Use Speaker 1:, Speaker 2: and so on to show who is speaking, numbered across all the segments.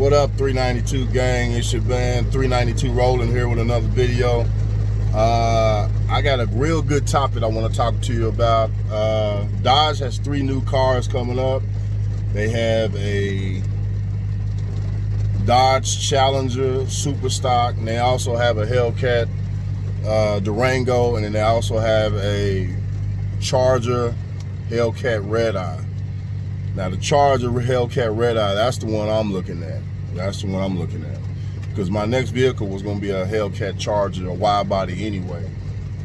Speaker 1: What up, 392 gang? It's your man 392 rolling here with another video. I got a real good topic I want to talk to you about. Dodge has 3 new cars coming up. They have a Dodge Challenger Superstock, and they also have a Hellcat Durango, and then they also have a Charger Hellcat Redeye. Now the Charger Hellcat Redeye, that's the one I'm looking at. That's the one I'm looking at. Because my next vehicle was going to be a Hellcat Charger, a wide body anyway.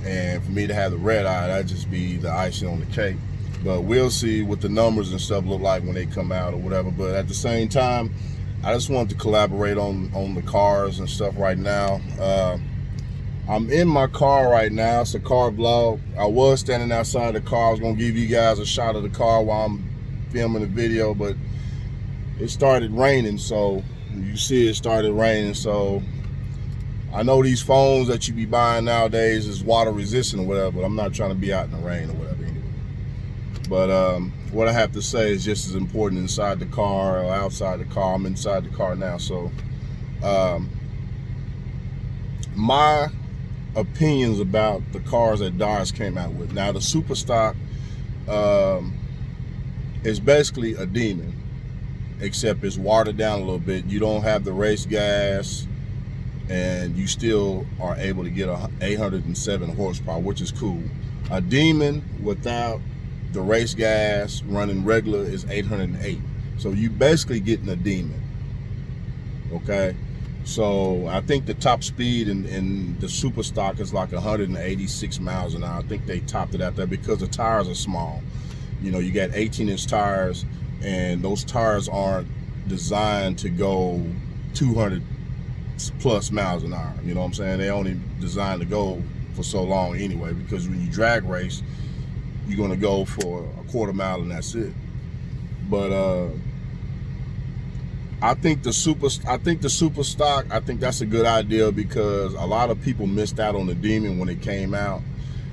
Speaker 1: And for me to have the Redeye, that'd just be the icing on the cake. But we'll see what the numbers and stuff look like when they come out or whatever. But at the same time, I just wanted to collaborate on the cars and stuff right now. I'm in my car right now. It's a car vlog. I was standing outside the car. I was going to give you guys a shot of the car while I'm filming the video, but it started raining, so you see it started raining. So I know these phones that you be buying nowadays is water resistant or whatever, but I'm not trying to be out in the rain or whatever anyway. But what I have to say is just as important inside the car or outside the car. I'm inside the car now, so my opinions about the cars that Dodge came out with. Now the Superstock is basically a demon, except it's watered down a little bit. You don't have the race gas, and you still are able to get 807 horsepower, which is cool. A demon without the race gas running regular is 808. So you basically getting a demon. Okay, so I think the top speed in the Superstock is like 186 miles an hour. I think they topped it out there because the tires are small. You know, you got 18-inch tires, and those tires aren't designed to go 200 plus miles an hour. You know what I'm saying? They only designed to go for so long anyway, because when you drag race, you're going to go for a quarter mile and that's it. But I think the Superstock, I think that's a good idea, because a lot of people missed out on the Demon when it came out.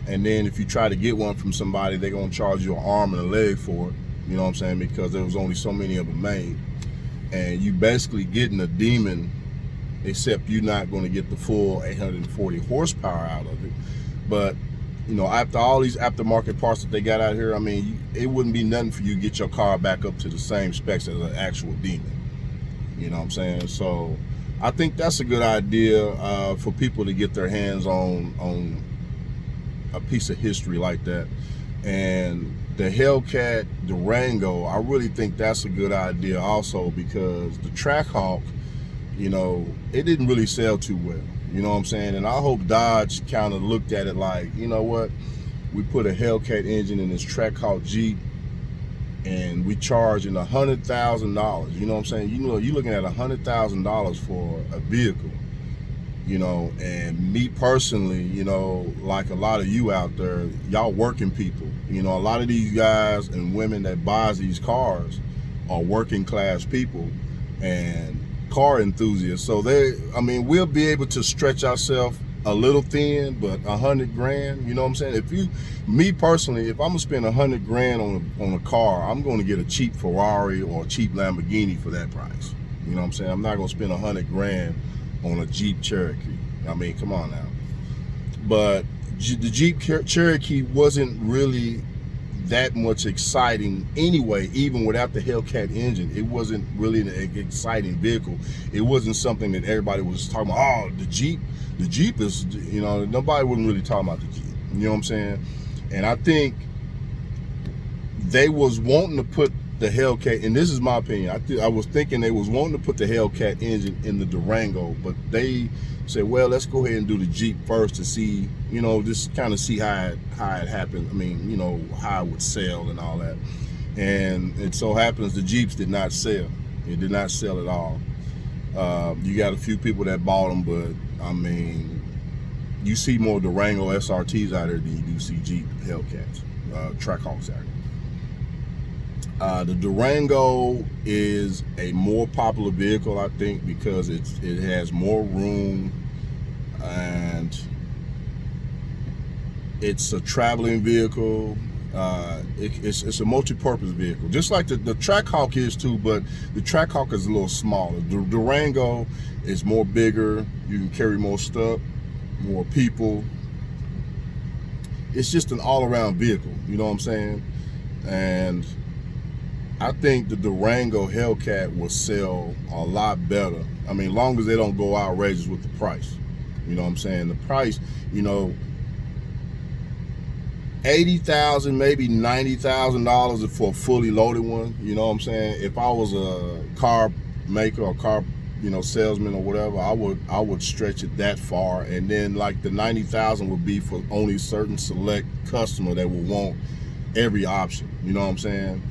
Speaker 1: And then if you try to get one from somebody, they're going to charge you an arm and a leg for it. You know what I'm saying? Because there was only so many of them made. And you basically getting a demon, except you're not going to get the full 840 horsepower out of it. But, you know, after all these aftermarket parts that they got out here, I mean, it wouldn't be nothing for you to get your car back up to the same specs as an actual demon. You know what I'm saying? So I think that's a good idea for people to get their hands on a piece of history like that. And the Hellcat Durango, I really think that's a good idea also, because the Trackhawk, you know, it didn't really sell too well. You know what I'm saying? And I hope Dodge kind of looked at it like, you know what, we put a Hellcat engine in this Trackhawk Jeep, and we charging $100,000. You know what I'm saying? You know, you're looking at $100,000 for a vehicle. You know, and me personally, you know, like a lot of you out there, y'all working people. You know, a lot of these guys and women that buys these cars are working class people and car enthusiasts. So I mean, we'll be able to stretch ourselves a little thin, but $100,000, you know what I'm saying? Me personally, if I'm gonna spend $100,000 on a car, I'm gonna get a cheap Ferrari or a cheap Lamborghini for that price. You know what I'm saying? I'm not gonna spend $100,000 on a Jeep Cherokee. I mean, come on now. But the Jeep Cherokee wasn't really that much exciting anyway, even without the Hellcat engine. It wasn't really an exciting vehicle. It wasn't something that everybody was talking about. Oh, the Jeep is, you know, nobody wasn't really talking about the Jeep. You know what I'm saying? And I think they was wanting to put the Hellcat, and this is my opinion, I was thinking they was wanting to put the Hellcat engine in the Durango, but they said, well, let's go ahead and do the Jeep first to see, you know, just kind of see how it happened. I mean, you know, how it would sell and all that. And it so happens the Jeeps did not sell. It did not sell at all. You got a few people that bought them, but I mean, you see more Durango SRTs out there than you do see Jeep Hellcats, Trackhawks out there. The Durango is a more popular vehicle, I think, because it has more room, and it's a traveling vehicle. It's a multi-purpose vehicle, just like the Trackhawk is too, but the Trackhawk is a little smaller. The Durango is more bigger. You can carry more stuff, more people. It's just an all-around vehicle, you know what I'm saying? And I think the Durango Hellcat will sell a lot better. I mean, long as they don't go outrageous with the price. You know what I'm saying? The price, you know, $80,000, maybe $90,000 for a fully loaded one. You know what I'm saying? If I was a car maker or car, you know, salesman or whatever, I would stretch it that far. And then like the $90,000 would be for only certain select customer that will want every option. You know what I'm saying?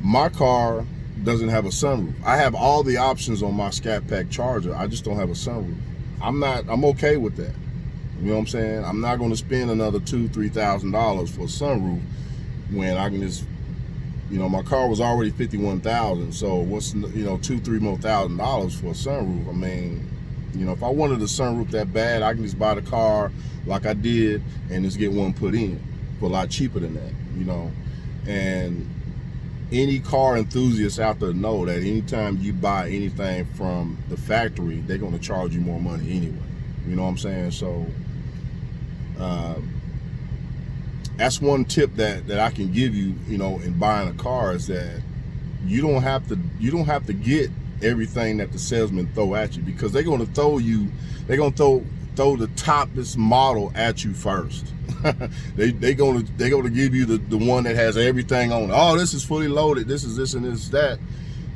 Speaker 1: My car doesn't have a sunroof. I have all the options on my Scat Pack Charger. I just don't have a sunroof. I'm okay with that. You know what I'm saying? I'm not going to spend another $2,000-$3,000 for a sunroof when I can just, you know, my car was already $51,000. So what's, you know, $2,000-$3,000 more for a sunroof? I mean, you know, if I wanted a sunroof that bad, I can just buy the car like I did and just get one put in for a lot cheaper than that, you know. And any car enthusiast out there know that anytime you buy anything from the factory, they're going to charge you more money anyway. You know what I'm saying? So that's one tip that I can give you, you know, in buying a car, is that you don't have to get everything that the salesman throw at you, because they're going to throw the topless model at you first. they're going to give you the one that has everything on it. Oh, this is fully loaded, this is this and this is that.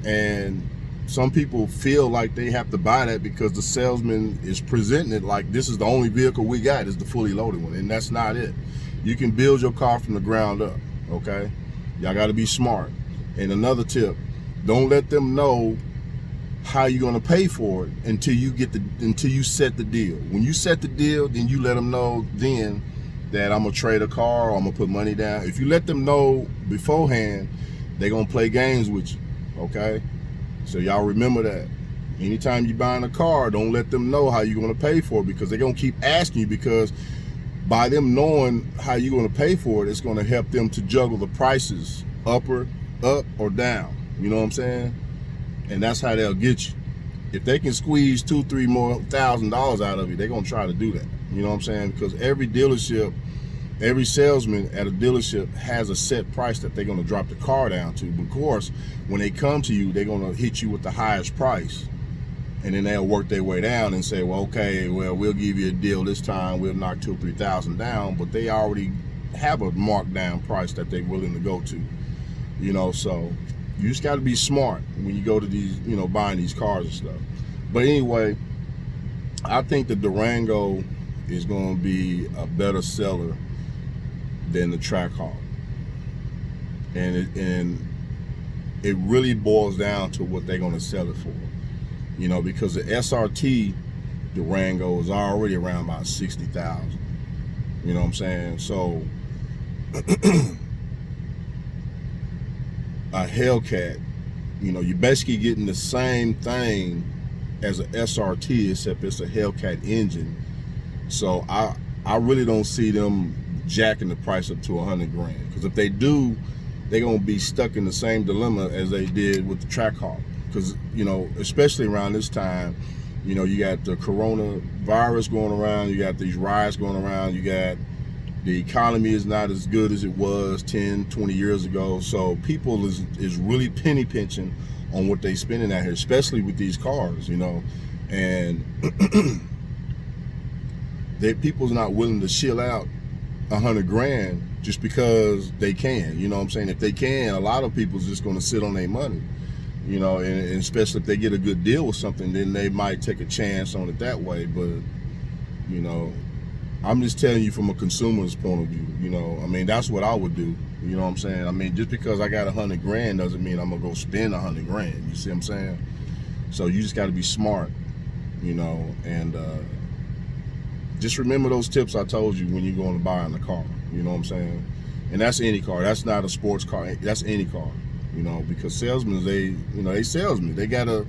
Speaker 1: And some people feel like they have to buy that because the salesman is presenting it like this is the only vehicle we got, is the fully loaded one. And that's not it. You can build your car from the ground up, okay? Y'all got to be smart. And another tip, don't let them know how you're going to pay for it until you set the deal. When you set the deal, then you let them know then that I'm going to trade a car or I'm going to put money down. If you let them know beforehand, they're going to play games with you, okay? So y'all remember that. Anytime you're buying a car, don't let them know how you're going to pay for it, because they're going to keep asking you, because by them knowing how you're going to pay for it, it's going to help them to juggle the prices up or down. You know what I'm saying? And that's how they'll get you. If they can squeeze $2,000-$3,000 more out of you, they're going to try to do that. You know what I'm saying? Because every dealership, every salesman at a dealership has a set price that they're going to drop the car down to. But of course, when they come to you, they're going to hit you with the highest price. And then they'll work their way down and say, well, okay, well, we'll give you a deal this time. We'll knock $2,000 or $3,000 down. But they already have a marked down price that they're willing to go to. You know, so you just got to be smart when you go to these, you know, buying these cars and stuff. But anyway, I think the Durango is going to be a better seller than the Trackhawk. And it really boils down to what they're going to sell it for. You know, because the SRT Durango is already around about 60,000. You know what I'm saying? So a Hellcat, you know, you're basically getting the same thing as a SRT, except it's a Hellcat engine. So I really don't see them jacking the price up to 100 grand. Because if they do, they're gonna be stuck in the same dilemma as they did with the Trackhawk. Because, you know, especially around this time, you know, you got the coronavirus going around, you got these riots going around, you got the economy is not as good as it was 10, 20 years ago. So people is really penny pinching on what they spending out here, especially with these cars, you know. And people's not willing to shill out 100 grand just because they can, you know what I'm saying? If they can, a lot of people's just gonna sit on their money. You know, and especially if they get a good deal with something, then they might take a chance on it that way. But, you know, I'm just telling you from a consumer's point of view, you know, I mean, that's what I would do. You know what I'm saying? I mean, just because I got 100 grand doesn't mean I'm gonna go spend 100 grand. You see what I'm saying? So you just got to be smart, you know, and just remember those tips I told you when you're going to buy in the car. You know what I'm saying? And that's any car. That's not a sports car. That's any car. You know, because salesmen, they salesmen. They gotta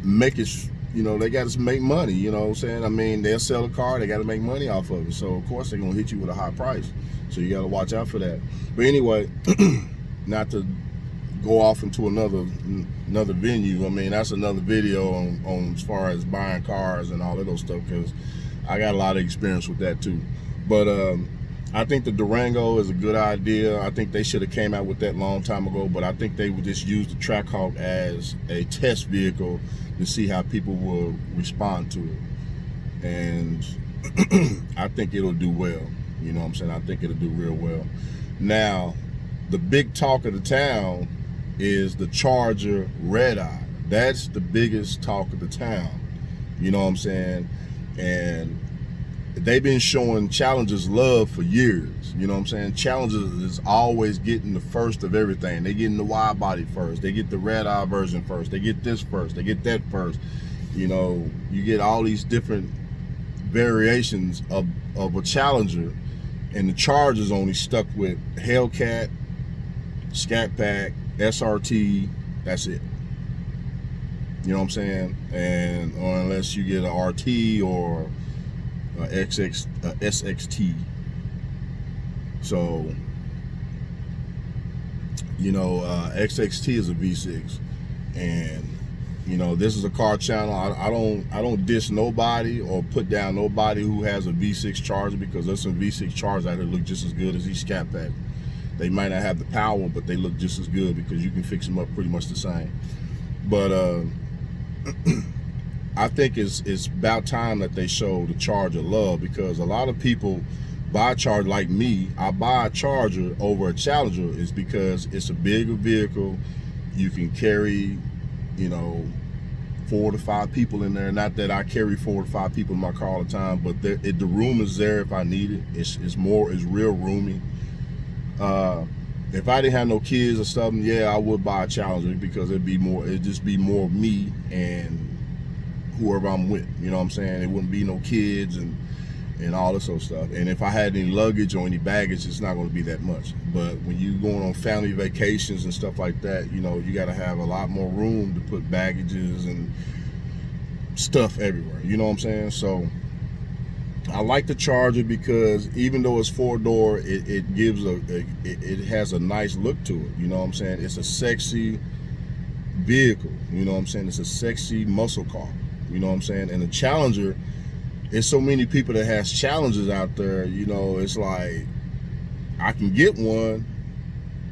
Speaker 1: make it you know, they got to make money, you know what I'm saying? I mean, they'll sell a car, they got to make money off of it. So, of course, they're going to hit you with a high price. So you got to watch out for that. But anyway, not to go off into another venue. I mean, that's another video on as far as buying cars and all of those stuff, because I got a lot of experience with that too. But I think the Durango is a good idea. I think they should have came out with that long time ago, but I think they would just use the Trackhawk as a test vehicle to see how people will respond to it. And I think it'll do well. You know what I'm saying? I think it'll do real well. Now, the big talk of the town is the Charger Redeye. That's the biggest talk of the town. You know what I'm saying? And they've been showing Challengers love for years. You know what I'm saying? Challengers is always getting the first of everything. They getting the wide body first. They get the Redeye version first. They get this first. They get that first. You know, you get all these different variations of a Challenger, and the Charger's only stuck with Hellcat, Scat Pack, SRT. That's it. You know what I'm saying? And or unless you get an RT or SXT. So, you know, XXT is a V6, and you know, this is a car channel. I don't diss nobody or put down nobody who has a V6 Charger, because there's some V6 Chargers out there look just as good as these Scat Pack. They might not have the power, but they look just as good because you can fix them up pretty much the same. But I think it's about time that they show the Charger love, because a lot of people buy a Charger like me. I buy a Charger over a Challenger is because it's a bigger vehicle. You can carry, you know, 4 to 5 people in there. Not that I carry 4 to 5 people in my car all the time, but the room is there if I need it. It's real roomy. If I didn't have no kids or something, yeah, I would buy a Challenger, because it'd just be more me and whoever I'm with. You know what I'm saying? It wouldn't be no kids and all this sort of stuff. And if I had any luggage or any baggage, it's not going to be that much. But when you going on family vacations and stuff like that, you know, you got to have a lot more room to put baggages and stuff everywhere. You know what I'm saying? So I like the Charger because even though it's 4-door, it gives it has a nice look to it. You know what I'm saying? It's a sexy vehicle. You know what I'm saying? It's a sexy muscle car. You know what I'm saying? And the Challenger, there's so many people that has Challengers out there. You know, it's like I can get one,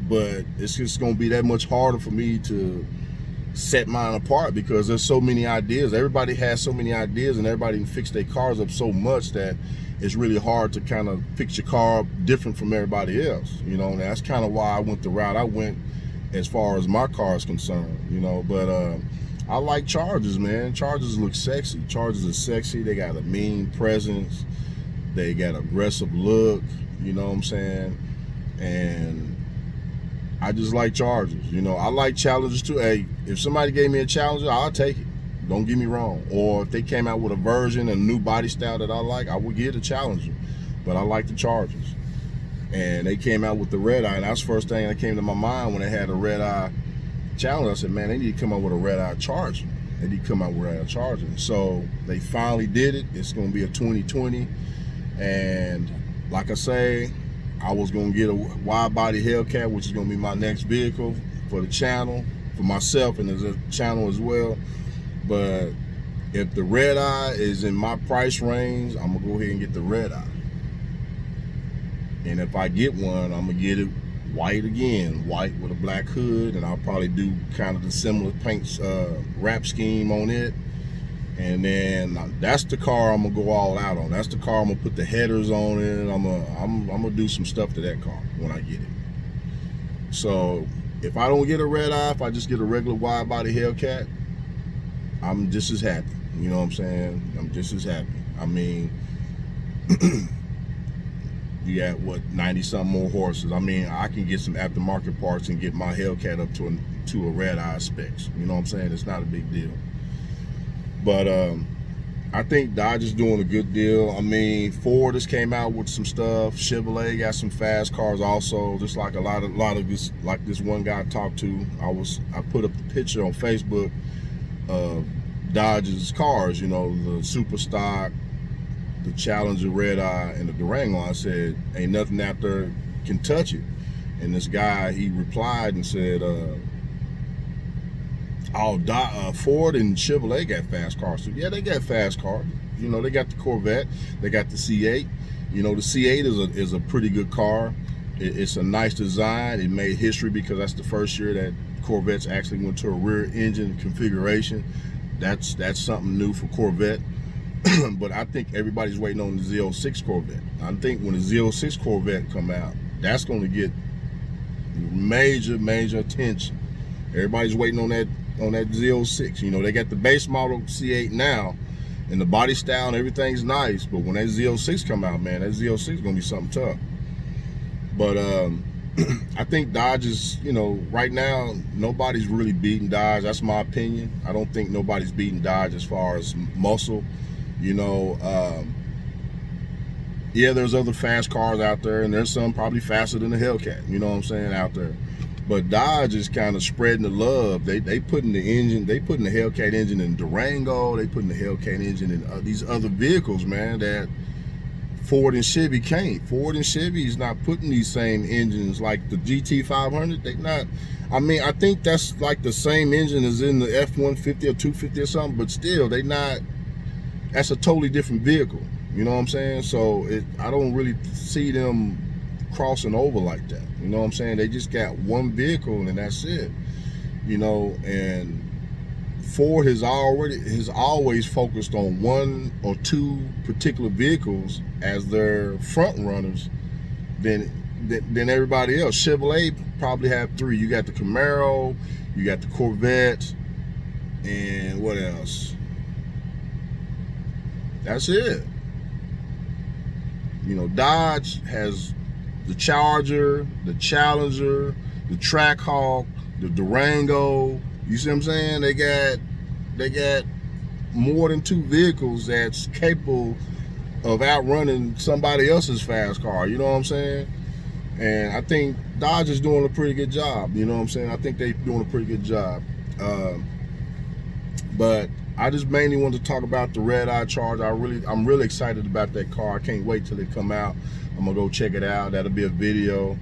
Speaker 1: but it's just gonna be that much harder for me to set mine apart, because there's so many ideas. Everybody has so many ideas, and everybody can fix their cars up so much that it's really hard to kind of fix your car up different from everybody else. You know, and that's kind of why I went the route I went as far as my car is concerned. You know, but I like Chargers, man. Chargers look sexy. Chargers are sexy. They got a mean presence. They got an aggressive look. You know what I'm saying? And I just like Chargers. You know, I like Challengers too. Hey, if somebody gave me a Challenger, I'll take it. Don't get me wrong. Or if they came out with a version, a new body style that I like, I would get a Challenger. But I like the Chargers. And they came out with the Redeye, and that's the first thing that came to my mind when they had a Redeye Challenger. I said, man, they need to come out with a Redeye Charger. They need to come out with a Redeye Charger. So they finally did it. It's going to be a 2020. And like I say, I was going to get a wide body Hellcat, which is going to be my next vehicle for the channel, for myself and as a channel as well. But if the Redeye is in my price range, I'm going to go ahead and get the Redeye. And if I get one, I'm going to get it white again, white with a black hood, and I'll probably do kind of the similar paint wrap scheme on it. And then that's the car I'm gonna go all out on. That's the car I'm gonna put the headers on it. I'm gonna do some stuff to that car when I get it. So if I don't get a Redeye, if I just get a regular wide body Hellcat, I'm just as happy. You know what I'm saying? I'm just as happy. I mean, you got what, 90-something more horses. I mean, I can get some aftermarket parts and get my Hellcat up to a Redeye specs. You know what I'm saying? It's not a big deal. But I think Dodge is doing a good deal. I mean, Ford just came out with some stuff. Chevrolet got some fast cars also. Just like a lot of this, like this one guy I talked to. I put up the picture on Facebook of Dodge's cars, you know, the Superstock, the Challenger, Redeye, and the Durango. I said, ain't nothing out there can touch it. And this guy, he replied and said, Ford and Chevrolet got fast cars too. Yeah, they got fast cars. You know, they got the Corvette, they got the C8. You know, the C8 is a pretty good car. It's a nice design. It made history because that's the first year that Corvettes actually went to a rear engine configuration. That's something new for Corvette. But I think everybody's waiting on the Z06 Corvette. I think when the Z06 Corvette come out, that's going to get major attention. Everybody's waiting on that Z06. You know, they got the base model C8 now, and the body style and everything's nice. But when that Z06 come out, man, that Z06 is gonna be something tough. But I think Dodge is, you know, right now nobody's really beating Dodge. That's my opinion. I don't think nobody's beating Dodge as far as muscle. You know, yeah, there's other fast cars out there, and there's some probably faster than the Hellcat. You know what I'm saying, out there. But Dodge is kind of spreading the love. They putting the engine, they putting the Hellcat engine in Durango. They putting the Hellcat engine in these other vehicles, man, that Ford and Chevy can't. Ford and Chevy is not putting these same engines like the GT500. They not. I mean, I think that's like the same engine as in the F-150 or 250 or something, but still, they not. That's a totally different vehicle. You know what I'm saying? So I don't really see them crossing over like that. You know what I'm saying? They just got one vehicle and that's it. You know, and Ford has always focused on one or two particular vehicles as their front runners than everybody else. Chevrolet probably have three. You got the Camaro, you got the Corvette, and what else? That's it. You know, Dodge has the Charger, the Challenger, the Trackhawk, the Durango. You see what I'm saying? They got more than two vehicles that's capable of outrunning somebody else's fast car. You know what I'm saying? And I think Dodge is doing a pretty good job. You know what I'm saying? I think they're doing a pretty good job. But I just mainly want to talk about the Redeye Charger. I'm really excited about that car. I can't wait till it come out. I'm gonna go check it out. That'll be a video.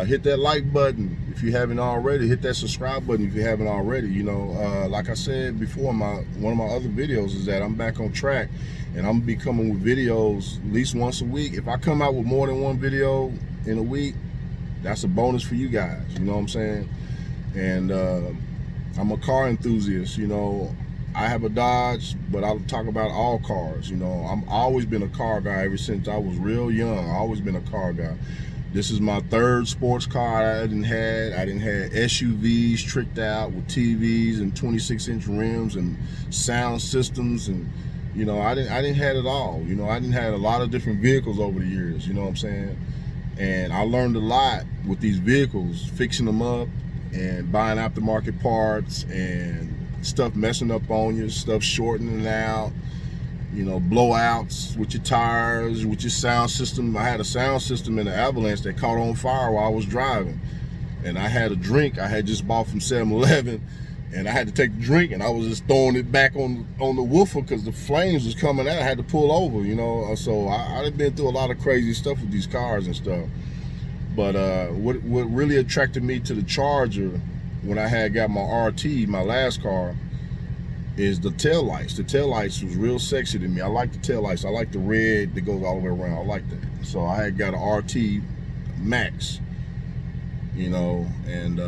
Speaker 1: Hit that like button if you haven't already. Hit that subscribe button if you haven't already. You know, like I said before, one of my other videos is that I'm back on track, and I'm gonna be coming with videos at least once a week. If I come out with more than one video in a week, that's a bonus for you guys. You know what I'm saying? And I'm a car enthusiast. You know, I have a Dodge, but I'll talk about all cars. You know, I've always been a car guy ever since I was real young. I've always been a car guy. This is my third sports car I didn't have. SUVs tricked out with TVs and 26-inch rims and sound systems, and you know, I didn't have it all. You know, I didn't have a lot of different vehicles over the years. You know what I'm saying? And I learned a lot with these vehicles, fixing them up and buying aftermarket parts and stuff messing up on you, stuff shortening out, you know, blowouts with your tires, with your sound system. I had a sound system in the Avalanche that caught on fire while I was driving, and I had a drink I had just bought from 7-Eleven, and I had to take the drink, and I was just throwing it back on the woofer because the flames was coming out. I had to pull over, you know. So I've been through a lot of crazy stuff with these cars and stuff. But what really attracted me to the Charger when I had got my RT, my last car, is the taillights. The taillights was real sexy to me. I like the taillights. I like the red that goes all the way around. I like that. So I had got an RT Max, you know, and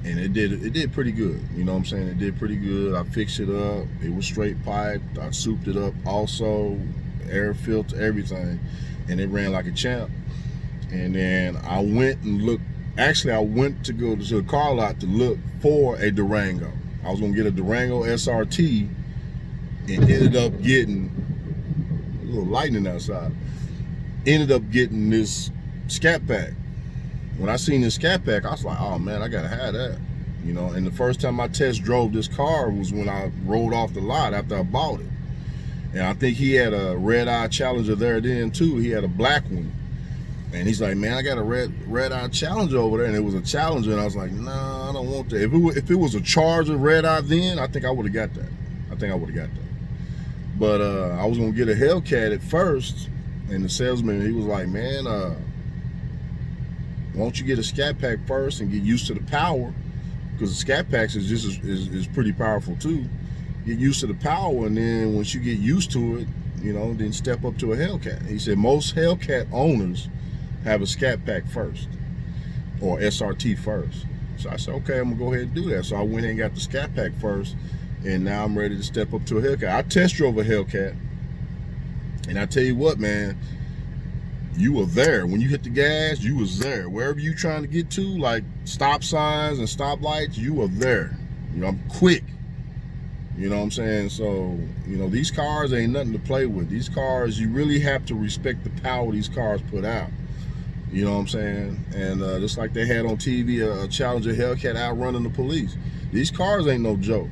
Speaker 1: it did pretty good. You know what I'm saying? It did pretty good. I fixed it up. It was straight pipe. I souped it up also, air filter, everything, and it ran like a champ. And then I went and looked. Actually, I went to go to a car lot to look for a Durango. I was gonna get a Durango SRT and ended up getting a little lightning outside. Ended up getting this Scat Pack. When I seen this Scat Pack, I was like, oh man, I gotta have that. You know, and the first time I test drove this car was when I rolled off the lot after I bought it. And I think he had a Redeye Challenger there then too. He had a black one. And he's like, man, I got a Redeye Challenger over there, and it was a Challenger, and I was like, nah, I don't want that. If it was a Charger Redeye, then I think I would have got that. But I was gonna get a Hellcat at first, and the salesman, he was like, man, why don't you get a Scat Pack first and get used to the power, because the Scat Packs is pretty powerful too. Get used to the power, and then once you get used to it, you know, then step up to a Hellcat. He said most Hellcat owners have a Scat Pack first or SRT first. So I said, okay, I'm gonna go ahead and do that. So I went ahead and got the Scat Pack first, and now I'm ready to step up to a Hellcat. I test drove a Hellcat, and I tell you what, man, you were there. When you hit the gas, you was there. Wherever you trying to get to, like stop signs and stop lights, you were there. You know, I'm quick. You know what I'm saying? So, you know, these cars ain't nothing to play with. These cars, you really have to respect the power these cars put out. You know what I'm saying? And just like they had on TV, a Challenger Hellcat outrunning the police. These cars ain't no joke.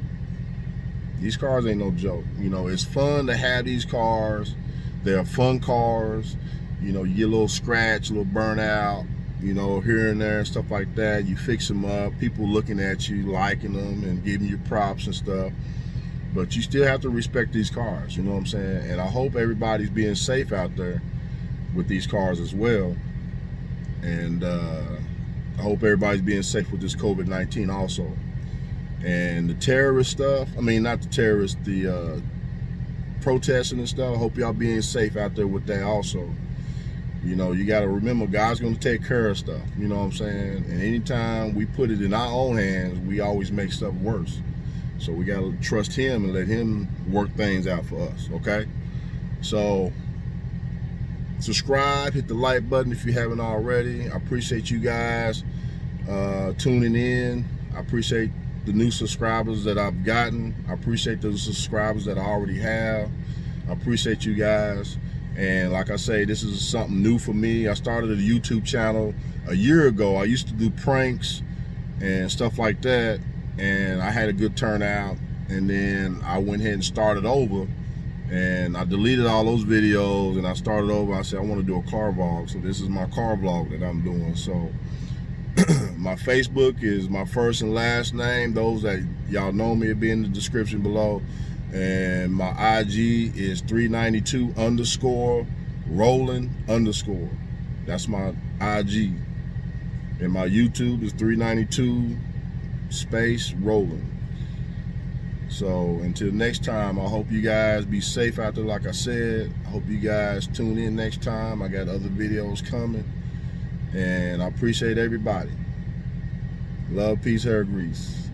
Speaker 1: These cars ain't no joke. You know, it's fun to have these cars. They're fun cars. You know, you get a little scratch, a little burnout, you know, here and there and stuff like that. You fix them up, people looking at you, liking them and giving you props and stuff. But you still have to respect these cars, you know what I'm saying? And I hope everybody's being safe out there with these cars as well. And I hope everybody's being safe with this COVID-19 also. And the terrorist stuff, I mean, not the terrorists, the protesting and stuff, I hope y'all being safe out there with that also. You know, you got to remember, God's going to take care of stuff, you know what I'm saying? And anytime we put it in our own hands, we always make stuff worse. So we got to trust him and let him work things out for us, okay? So subscribe, hit the like button if you haven't already. I appreciate you guys tuning in. I appreciate the new subscribers that I've gotten. I appreciate those subscribers that I already have. I appreciate you guys. And like I say, this is something new for me. I started a YouTube channel a year ago. I used to do pranks and stuff like that, and I had a good turnout. And then I went ahead and started over, and I deleted all those videos and I started over. I said I want to do a car vlog, so this is my car vlog that I'm doing. So my Facebook is my first and last name. Those that y'all know me, it'll be in the description below. And my IG is 392_rolling_. That's my IG. And my YouTube is 392_rolling. So until next time, I hope you guys be safe out there. Like I said, I hope you guys tune in next time. I got other videos coming, and I appreciate everybody. Love, peace, hair grease.